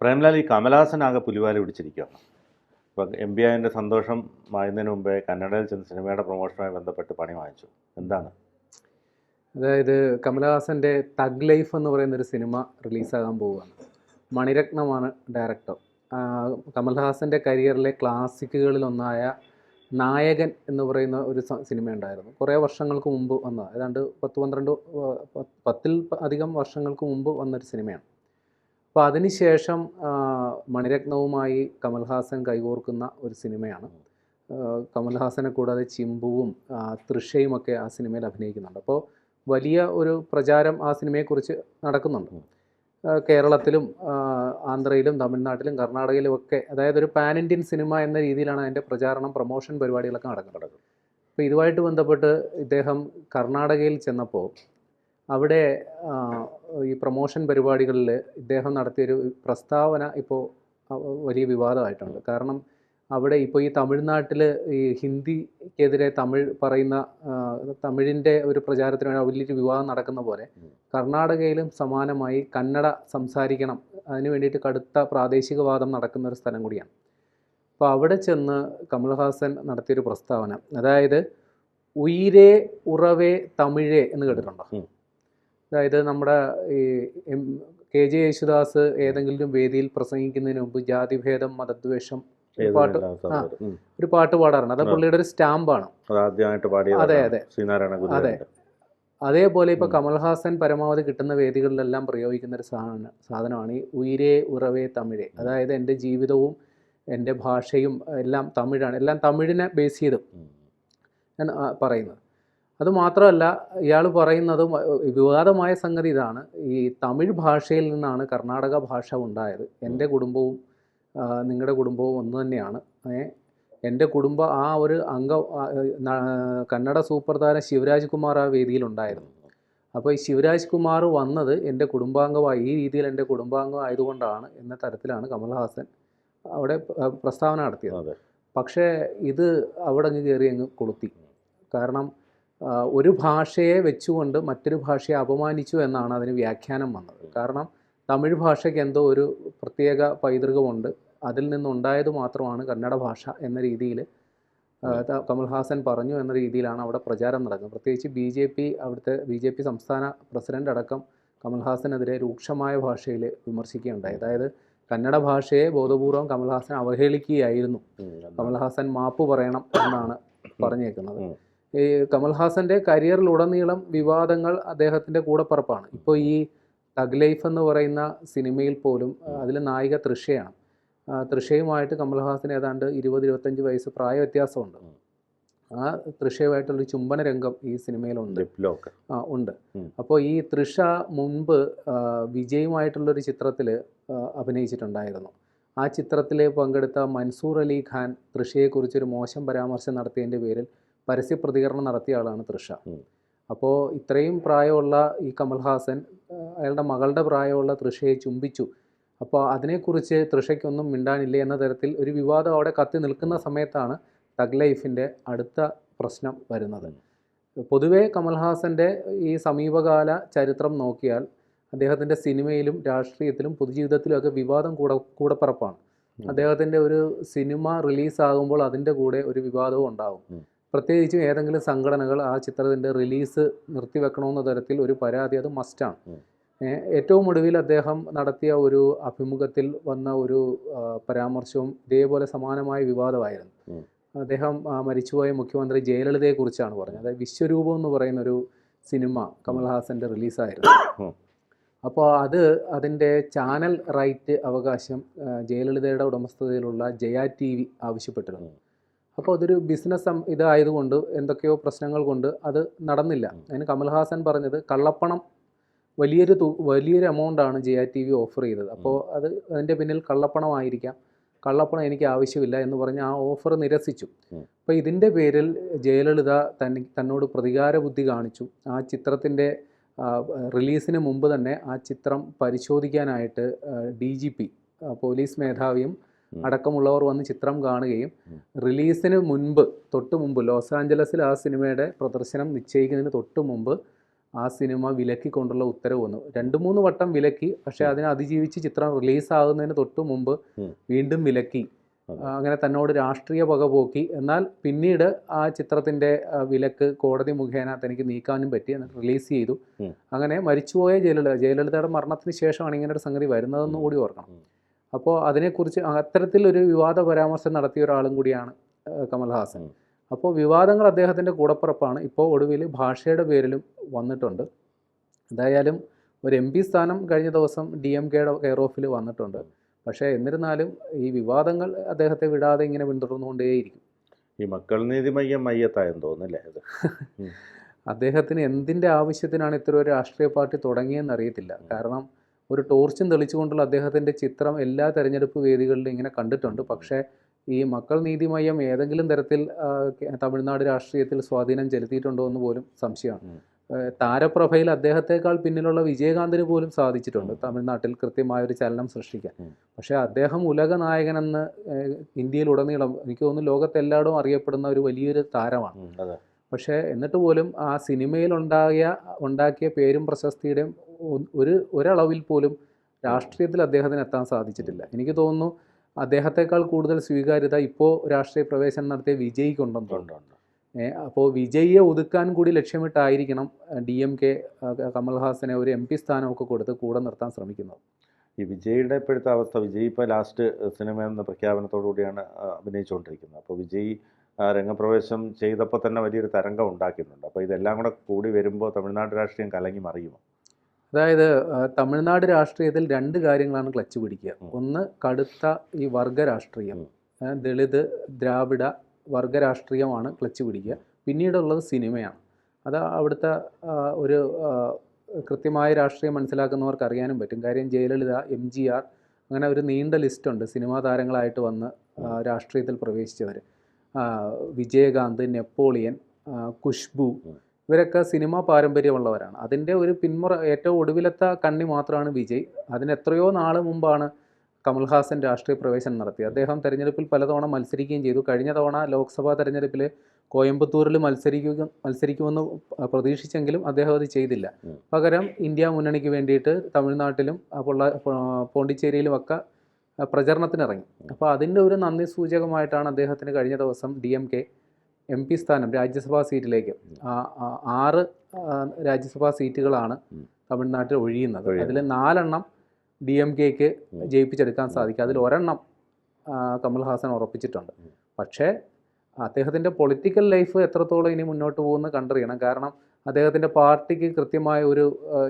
പ്രേംലാൽ, ഈ കമലഹാസൻ ആകെ പുലിവാല പിടിച്ചിരിക്കുകയാണ്. ഇപ്പോൾ MBIൻ്റെ സന്തോഷം മായുന്നതിന് മുമ്പേ കന്നഡയിൽ ചെന്ന് സിനിമയുടെ പ്രൊമോഷനുമായി ബന്ധപ്പെട്ട് പണി വാങ്ങിച്ചു. എന്താണ്? അതായത് കമലഹാസൻ്റെ തഗ് ലൈഫ് എന്ന് പറയുന്നൊരു സിനിമ റിലീസാകാൻ പോവുകയാണ്. മണിരത്നമാണ് ഡയറക്ടർ. കമൽഹാസൻ്റെ കരിയറിലെ ക്ലാസിക്കുകളിലൊന്നായ നായകൻ എന്ന് പറയുന്ന ഒരു സിനിമ ഉണ്ടായിരുന്നു. കുറേ വർഷങ്ങൾക്ക് മുമ്പ് വന്ന, ഏതാണ്ട് 10 അധികം വർഷങ്ങൾക്ക് മുമ്പ് വന്നൊരു സിനിമയാണ്. അപ്പോൾ അതിനുശേഷം മണിരത്നവുമായി കമൽഹാസൻ കൈകോർക്കുന്ന ഒരു സിനിമയാണ്. കമൽഹാസനെ കൂടാതെ ചിമ്പുവും തൃഷയുമൊക്കെ ആ സിനിമയിൽ അഭിനയിക്കുന്നുണ്ട്. അപ്പോൾ വലിയ ഒരു പ്രചാരം ആ സിനിമയെക്കുറിച്ച് നടക്കുന്നുണ്ട്. കേരളത്തിലും ആന്ധ്രയിലും തമിഴ്നാട്ടിലും കർണാടകയിലും ഒക്കെ, അതായത് ഒരു പാൻ ഇന്ത്യൻ സിനിമ എന്ന രീതിയിലാണ് അതിൻ്റെ പ്രചാരണം, പ്രൊമോഷൻ പരിപാടികളൊക്കെ നടക്കുന്നത്. അപ്പോൾ ഇതുമായിട്ട് ബന്ധപ്പെട്ട് ഇദ്ദേഹം കർണാടകയിൽ ചെന്നപ്പോൾ അവിടെ ഈ പ്രൊമോഷൻ പരിപാടികളിൽ ഇദ്ദേഹം നടത്തിയൊരു പ്രസ്താവന ഇപ്പോൾ വലിയ വിവാദമായിട്ടുണ്ട്. കാരണം അവിടെ ഇപ്പോൾ ഈ തമിഴ്നാട്ടിൽ ഈ ഹിന്ദിക്കെതിരെ തമിഴിൻ്റെ ഒരു പ്രചാരത്തിന് വേണ്ടി വലിയൊരു വിവാദം നടക്കുന്ന പോലെ കർണാടകയിലും സമാനമായി കന്നഡ സംസാരിക്കണം, അതിന് വേണ്ടിയിട്ട് കടുത്ത പ്രാദേശികവാദം നടക്കുന്ന ഒരു സ്ഥലം കൂടിയാണ്. അപ്പോൾ അവിടെ ചെന്ന് കമൽഹാസൻ നടത്തിയൊരു പ്രസ്താവന, അതായത് ഉയിരേ ഉറവേ തമിഴേ എന്ന് കേട്ടിട്ടുണ്ടോ? അതായത് നമ്മുടെ ഈ KJ യേശുദാസ് ഏതെങ്കിലും വേദിയിൽ പ്രസംഗിക്കുന്നതിന് മുമ്പ് ജാതിഭേദം, മതദ്വേഷം ഒരു പാട്ട് പാടാറുണ്ട്. അത് പുള്ളിയുടെ ഒരു സ്റ്റാമ്പാണ്. അതെ അതെ അതെ. അതേപോലെ ഇപ്പോൾ കമൽഹാസൻ പരമാവധി കിട്ടുന്ന വേദികളിലെല്ലാം പ്രയോഗിക്കുന്ന ഒരു സാധനമാണ് ഈ ഉയിരേ ഉറവേ തമിഴേ. അതായത് എൻ്റെ ജീവിതവും എൻ്റെ ഭാഷയും എല്ലാം തമിഴാണ്, എല്ലാം തമിഴിനെ ബേസ് ചെയ്ത് ഞാൻ പറയുന്നത്. അതുമാത്രമല്ല, ഇയാൾ പറയുന്നതും വിവാദമായ സംഗതി ഇതാണ്, ഈ തമിഴ് ഭാഷയിൽ നിന്നാണ് കർണാടക ഭാഷ ഉണ്ടായത്. എൻ്റെ കുടുംബവും നിങ്ങളുടെ കുടുംബവും ഒന്ന് തന്നെയാണ്. എൻ്റെ കുടുംബം ആ ഒരു കന്നഡ സൂപ്പർ താരം ശിവരാജ് കുമാർ ആ വേദിയിലുണ്ടായിരുന്നു. അപ്പോൾ ഈ ശിവരാജ് കുമാർ വന്നത് എൻ്റെ കുടുംബാംഗമായി, ഈ രീതിയിൽ എൻ്റെ കുടുംബാംഗം ആയതുകൊണ്ടാണ് എന്ന തരത്തിലാണ് കമൽഹാസൻ അവിടെ പ്രസ്താവന നടത്തിയത്. പക്ഷേ ഇത് അവിടെ അങ്ങ് കയറി അങ്ങ് കൊളുത്തി. കാരണം ഒരു ഭാഷയെ വെച്ചുകൊണ്ട് മറ്റൊരു ഭാഷയെ അപമാനിച്ചു എന്നാണ് അതിന് വ്യാഖ്യാനം വന്നത്. കാരണം തമിഴ് ഭാഷയ്ക്ക് എന്തോ ഒരു പ്രത്യേക പൈതൃകമുണ്ട്, അതിൽ നിന്നുണ്ടായത് മാത്രമാണ് കന്നഡ ഭാഷ എന്ന രീതിയിൽ കമൽഹാസൻ പറഞ്ഞു എന്ന രീതിയിലാണ് അവിടെ പ്രചാരം നടക്കുന്നത്. പ്രത്യേകിച്ച് അവിടുത്തെ BJP സംസ്ഥാന പ്രസിഡന്റ് അടക്കം കമൽഹാസനെതിരെ രൂക്ഷമായ ഭാഷയിൽ വിമർശിക്കുകയുണ്ടായി. അതായത് കന്നഡ ഭാഷയെ ബോധപൂർവം കമൽഹാസൻ അവഹേളിക്കുകയായിരുന്നു, കമൽഹാസൻ മാപ്പ് പറയണം എന്നാണ് പറഞ്ഞേക്കുന്നത്. ഈ കമൽഹാസൻ്റെ കരിയറിലുടനീളം വിവാദങ്ങൾ അദ്ദേഹത്തിൻ്റെ കൂടപ്പിറപ്പാണ്. ഇപ്പോൾ ഈ തഗ് ലൈഫ് എന്ന് പറയുന്ന സിനിമയിൽ പോലും അതിൽ നായിക തൃഷയാണ്. തൃഷയുമായിട്ട് കമൽഹാസന് ഏതാണ്ട് 20-25 വയസ്സ് പ്രായ വ്യത്യാസമുണ്ട്. ആ തൃഷയുമായിട്ടുള്ളൊരു ചുംബന രംഗം ഈ സിനിമയിലുണ്ട്. ഉണ്ട്. അപ്പോൾ ഈ തൃഷ മുൻപ് വിജയുമായിട്ടുള്ളൊരു ചിത്രത്തിൽ അഭിനയിച്ചിട്ടുണ്ടായിരുന്നു. ആ ചിത്രത്തിൽ പങ്കെടുത്ത മൻസൂർ അലി ഖാൻ തൃഷയെക്കുറിച്ചൊരു മോശം പരാമർശം നടത്തിയതിൻ്റെ പേരിൽ പരസ്യ പ്രതികരണം നടത്തിയ ആളാണ് തൃഷ. അപ്പോൾ ഇത്രയും പ്രായമുള്ള ഈ കമൽഹാസൻ അയാളുടെ മകളുടെ പ്രായമുള്ള തൃഷയെ ചുംബിച്ചു. അപ്പോൾ അതിനെക്കുറിച്ച് തൃഷയ്ക്കൊന്നും മിണ്ടാനില്ല എന്ന തരത്തിൽ ഒരു വിവാദം അവിടെ കത്തി നിൽക്കുന്ന സമയത്താണ് തഗ് ലൈഫിൻ്റെ അടുത്ത പ്രശ്നം വരുന്നത്. പൊതുവേ കമൽഹാസൻ്റെ ഈ സമീപകാല ചരിത്രം നോക്കിയാൽ അദ്ദേഹത്തിൻ്റെ സിനിമയിലും രാഷ്ട്രീയത്തിലും പൊതുജീവിതത്തിലുമൊക്കെ വിവാദം കൂടപ്പിറപ്പാണ്. അദ്ദേഹത്തിൻ്റെ ഒരു സിനിമ റിലീസാകുമ്പോൾ അതിൻ്റെ കൂടെ ഒരു വിവാദവും ഉണ്ടാകും. പ്രത്യേകിച്ചും ഏതെങ്കിലും സംഘടനകൾ ആ ചിത്രത്തിൻ്റെ റിലീസ് നിർത്തിവെക്കണമെന്ന തരത്തിൽ ഒരു പരാതി അത് മസ്റ്റാണ്. ഏറ്റവും ഒടുവിൽ അദ്ദേഹം നടത്തിയ ഒരു അഭിമുഖത്തിൽ വന്ന ഒരു പരാമർശവും ഇതേപോലെ സമാനമായ വിവാദമായിരുന്നു. അദ്ദേഹം മരിച്ചുപോയ മുഖ്യമന്ത്രി ജയലളിതയെക്കുറിച്ചാണ് പറഞ്ഞത്. അതായത് വിശ്വരൂപം എന്ന് പറയുന്നൊരു സിനിമ കമൽഹാസൻ്റെ റിലീസായിരുന്നു. അപ്പോൾ അതിൻ്റെ ചാനൽ റൈറ്റ് അവകാശം ജയലളിതയുടെ ഉടമസ്ഥതയിലുള്ള ജയ TV ആവശ്യപ്പെട്ടിരുന്നു. അപ്പോൾ അതൊരു ബിസിനസ് ഇതായതുകൊണ്ട് എന്തൊക്കെയോ പ്രശ്നങ്ങൾ കൊണ്ട് അത് നടന്നില്ല. അതിന് കമൽഹാസൻ പറഞ്ഞത് കള്ളപ്പണം വലിയൊരു എമൗണ്ടാണ് ജയ TV ഓഫർ ചെയ്തത്. അപ്പോൾ അതിൻ്റെ പിന്നിൽ കള്ളപ്പണമായിരിക്കാം, കള്ളപ്പണം എനിക്ക് ആവശ്യമില്ല എന്ന് പറഞ്ഞ് ആ ഓഫർ നിരസിച്ചു. അപ്പോൾ ഇതിൻ്റെ പേരിൽ ജയലളിത തന്നോട് പ്രതികാര ബുദ്ധി കാണിച്ചു. ആ ചിത്രത്തിൻ്റെ റിലീസിന് മുമ്പ് തന്നെ ആ ചിത്രം പരിശോധിക്കാനായിട്ട് DGP പോലീസ് മേധാവിയും അടക്കമുള്ളവർ വന്ന് ചിത്രം കാണുകയും റിലീസിന് തൊട്ട് മുമ്പ് ലോസ് ആഞ്ചലസിൽ ആ സിനിമയുടെ പ്രദർശനം നിശ്ചയിക്കുന്നതിന് തൊട്ട് മുമ്പ് ആ സിനിമ വിലക്കിക്കൊണ്ടുള്ള ഉത്തരവ് വന്നു. 2-3 വട്ടം വിലക്കി, പക്ഷേ അതിനെ അതിജീവിച്ച് ചിത്രം റിലീസാകുന്നതിന് തൊട്ട് മുമ്പ് വീണ്ടും വിലക്കി. അങ്ങനെ തന്നോട് രാഷ്ട്രീയ പക പോക്കി. എന്നാൽ പിന്നീട് ആ ചിത്രത്തിൻ്റെ വിലക്ക് കോടതി മുഖേന തനിക്ക് നീക്കാനും പറ്റി. എന്നിട്ട് റിലീസ് ചെയ്തു. അങ്ങനെ മരിച്ചുപോയ ജയലളിതയുടെ മരണത്തിന് ശേഷമാണ് ഇങ്ങനെ ഒരു സംഗതി വരുന്നതെന്ന് കൂടി ഓർക്കണം. അപ്പോൾ അതിനെക്കുറിച്ച് അത്തരത്തിലൊരു വിവാദ പരാമർശം നടത്തിയ ഒരാളും കൂടിയാണ് കമൽഹാസൻ. അപ്പോൾ വിവാദങ്ങൾ അദ്ദേഹത്തിൻ്റെ കൂടപ്പിറപ്പാണ്. ഇപ്പോൾ ഒടുവിൽ ഭാഷയുടെ പേരിലും വന്നിട്ടുണ്ട്. എന്തായാലും ഒരു MP സ്ഥാനം കഴിഞ്ഞ ദിവസം DMKയുടെ കെയർ ഓഫിൽ വന്നിട്ടുണ്ട്. പക്ഷേ എന്നിരുന്നാലും ഈ വിവാദങ്ങൾ അദ്ദേഹത്തെ വിടാതെ ഇങ്ങനെ പിന്തുടർന്നുകൊണ്ടേയിരിക്കും. ഈ മക്കൾ നീതി മയ്യം മയ്യത്തായെന്ന് തോന്നുന്നില്ലേ ഇത്? അദ്ദേഹത്തിന് എന്തിൻ്റെ ആവശ്യത്തിനാണ് ഇത്ര ഒരു രാഷ്ട്രീയ പാർട്ടി തുടങ്ങിയെന്ന് അറിയത്തില്ല. കാരണം ഒരു ടോർച്ചും തെളിച്ചുകൊണ്ടുള്ള അദ്ദേഹത്തിൻ്റെ ചിത്രം എല്ലാ തെരഞ്ഞെടുപ്പ് വേദികളിലും ഇങ്ങനെ കണ്ടിട്ടുണ്ട്. പക്ഷേ ഈ മക്കൾ നീതി മയ്യം ഏതെങ്കിലും തരത്തിൽ തമിഴ്നാട് രാഷ്ട്രീയത്തിൽ സ്വാധീനം ചെലുത്തിയിട്ടുണ്ടോ എന്ന് പോലും സംശയമാണ്. താരപ്രഭയിൽ അദ്ദേഹത്തെക്കാൾ പിന്നിലുള്ള വിജയകാന്തിന് പോലും സാധിച്ചിട്ടുണ്ട് തമിഴ്നാട്ടിൽ കൃത്യമായൊരു ചലനം സൃഷ്ടിക്കാൻ. പക്ഷേ അദ്ദേഹം ഉലക നായകനെന്ന് ഇന്ത്യയിലുടനീളം എനിക്ക് തോന്നുന്നു ലോകത്തെല്ലായിടും അറിയപ്പെടുന്ന ഒരു വലിയൊരു താരമാണ്. പക്ഷേ എന്നിട്ട് പോലും ആ സിനിമയിൽ ഉണ്ടാക്കിയ പേരും പ്രശസ്തിയുടെയും ഒരളവിൽ പോലും രാഷ്ട്രീയത്തിൽ അദ്ദേഹത്തിന് എത്താൻ സാധിച്ചിട്ടില്ല. എനിക്ക് തോന്നുന്നു അദ്ദേഹത്തെക്കാൾ കൂടുതൽ സ്വീകാര്യത ഇപ്പോൾ രാഷ്ട്രീയ പ്രവേശനം നടത്തിയ വിജയ്ക്കുണ്ടെന്ന് തോന്നുന്നു. അപ്പോൾ വിജയിയെ ഒതുക്കാൻ കൂടി ലക്ഷ്യമിട്ടായിരിക്കണം DMK കമൽഹാസനെ ഒരു MP സ്ഥാനമൊക്കെ കൊടുത്ത് കൂടെ നിർത്താൻ ശ്രമിക്കുന്നത്. ഈ വിജയുടെ ഇപ്പോഴത്തെ അവസ്ഥ, വിജയ് ഇപ്പോൾ ലാസ്റ്റ് സിനിമ എന്ന പ്രഖ്യാപനത്തോടു കൂടിയാണ് അഭിനയിച്ചുകൊണ്ടിരിക്കുന്നത്. അപ്പോൾ വിജയ് രംഗപ്രവേശം ചെയ്തപ്പോൾ തന്നെ വലിയൊരു തരംഗം ഉണ്ടാക്കുന്നുണ്ട്. അപ്പോൾ ഇതെല്ലാം കൂടെ കൂടി വരുമ്പോൾ തമിഴ്നാട് രാഷ്ട്രീയം കലങ്ങി മറിയുമോ? അതായത് തമിഴ്നാട് രാഷ്ട്രീയത്തിൽ 2 കാര്യങ്ങളാണ് ക്ലച്ച് പിടിക്കുക. ഒന്ന് കടുത്ത ഈ വർഗ രാഷ്ട്രീയം, ദളിത് ദ്രാവിഡ വർഗ രാഷ്ട്രീയമാണ് ക്ലച്ച് പിടിക്കുക. പിന്നീടുള്ളത് സിനിമയാണ്. അത് അവിടുത്തെ ഒരു കൃത്യമായ രാഷ്ട്രീയം മനസ്സിലാക്കുന്നവർക്ക് അറിയാനും പറ്റും. കാര്യം ജയലളിത, MGR അങ്ങനെ ഒരു നീണ്ട ലിസ്റ്റുണ്ട് സിനിമാ താരങ്ങളായിട്ട് വന്ന് രാഷ്ട്രീയത്തിൽ പ്രവേശിച്ചവർ. വിജയകാന്ത്, നെപ്പോളിയൻ, ഖുഷ്ബു, ഇവരൊക്കെ സിനിമാ പാരമ്പര്യമുള്ളവരാണ്. അതിൻ്റെ ഒരു ഏറ്റവും ഒടുവിലത്തെ കണ്ണി മാത്രമാണ് വിജയ്. അതിന് എത്രയോ നാൾ മുമ്പാണ് കമൽഹാസൻ രാഷ്ട്രീയ പ്രവേശനം നടത്തി. അദ്ദേഹം തെരഞ്ഞെടുപ്പിൽ പലതവണ മത്സരിക്കുകയും ചെയ്തു. കഴിഞ്ഞ തവണ ലോക്സഭാ തെരഞ്ഞെടുപ്പിൽ കോയമ്പത്തൂരിൽ മത്സരിക്കുമെന്ന് പ്രതീക്ഷിച്ചെങ്കിലും അദ്ദേഹം അത് ചെയ്തില്ല. പകരം ഇന്ത്യ മുന്നണിക്ക് വേണ്ടിയിട്ട് തമിഴ്നാട്ടിലും പോണ്ടിച്ചേരിയിലും ഒക്കെ പ്രചരണത്തിനിറങ്ങി. അപ്പോൾ അതിൻ്റെ ഒരു നന്ദി സൂചകമായിട്ടാണ് അദ്ദേഹത്തിന് കഴിഞ്ഞ ദിവസം DMK MP സ്ഥാനം രാജ്യസഭാ സീറ്റിലേക്ക് 6 രാജ്യസഭാ സീറ്റുകളാണ് തമിഴ്നാട്ടിൽ ഒഴിയുന്നത്. അതിൽ 4 DMKക്ക് ജയിപ്പിച്ചെടുക്കാൻ സാധിക്കും. അതിൽ 1 കമൽഹാസൻ ഉറപ്പിച്ചിട്ടുണ്ട്. പക്ഷേ അദ്ദേഹത്തിൻ്റെ പൊളിറ്റിക്കൽ ലൈഫ് എത്രത്തോളം ഇനി മുന്നോട്ട് പോകുമെന്ന് കണ്ടറിയണം. കാരണം അദ്ദേഹത്തിൻ്റെ പാർട്ടിക്ക് കൃത്യമായ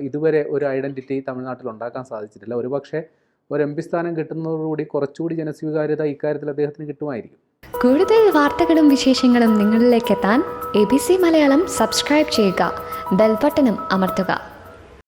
ഇതുവരെ ഒരു ഐഡൻറ്റിറ്റി തമിഴ്നാട്ടിൽ ഉണ്ടാക്കാൻ സാധിച്ചിട്ടില്ല. ഒരുപക്ഷെ ഒരു MP സ്ഥാനം കിട്ടുന്നതോടുകൂടി കുറച്ചുകൂടി ജനസ്വീകാര്യത ഇക്കാര്യത്തിൽ അദ്ദേഹത്തിന് കിട്ടുമായിരിക്കും. കൂടുതൽ വാർത്തകളും വിശേഷങ്ങളും നിങ്ങളിലേക്ക് എത്താൻ ABC മലയാളം സബ്സ്ക്രൈബ് ചെയ്യുക, ബെൽ ബട്ടണും അമർത്തുക.